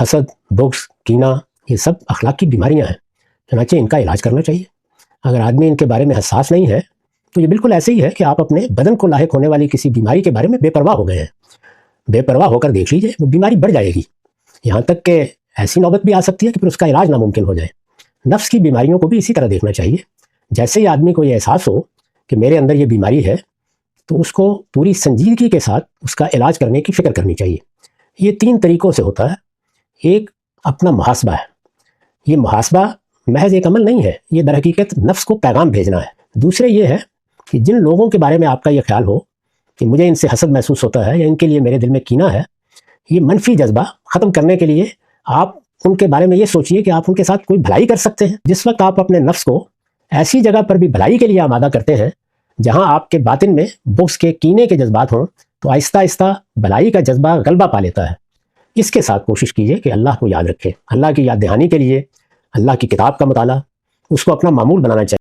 حسد، بغض، کینہ، یہ سب اخلاق کی بیماریاں ہیں، چنانچہ ان کا علاج کرنا چاہیے۔ اگر آدمی ان کے بارے میں حساس نہیں ہے تو یہ بالکل ایسے ہی ہے کہ آپ اپنے بدن کو لاحق ہونے والی کسی بیماری کے بارے میں بے پرواہ ہو گئے ہیں۔ بے پرواہ ہو کر دیکھ لیجئے، وہ بیماری بڑھ جائے گی، یہاں تک کہ ایسی نوبت بھی آ سکتی ہے کہ پھر اس کا علاج ناممکن ہو جائے۔ نفس کی بیماریوں کو بھی اسی طرح دیکھنا چاہیے۔ جیسے ہی آدمی کو یہ احساس ہو کہ میرے اندر یہ بیماری ہے تو اس کو پوری سنجیدگی کے ساتھ اس کا علاج کرنے کی فکر کرنی چاہیے۔ یہ 3 طریقوں سے ہوتا ہے۔ ایک اپنا محاسبہ ہے، یہ محاسبہ محض ایک عمل نہیں ہے، یہ در حقیقت نفس کو پیغام بھیجنا ہے۔ دوسرے یہ ہے کہ جن لوگوں کے بارے میں آپ کا یہ خیال ہو کہ مجھے ان سے حسد محسوس ہوتا ہے یا ان کے لیے میرے دل میں کینہ ہے، یہ منفی جذبہ ختم کرنے کے لیے آپ ان کے بارے میں یہ سوچئے کہ آپ ان کے ساتھ کوئی بھلائی کر سکتے ہیں۔ جس وقت آپ اپنے نفس کو ایسی جگہ پر بھی بھلائی کے لیے آمادہ کرتے ہیں جہاں آپ کے باطن میں بغض کے، کینے کے جذبات ہوں، تو آہستہ آہستہ بھلائی کا جذبہ غلبہ پا لیتا ہے۔ اس کے ساتھ کوشش کیجئے کہ اللہ کو یاد رکھیں۔ اللہ کی یاد دہانی کے لیے اللہ کی کتاب کا مطالعہ، اس کو اپنا معمول بنانا چاہیے۔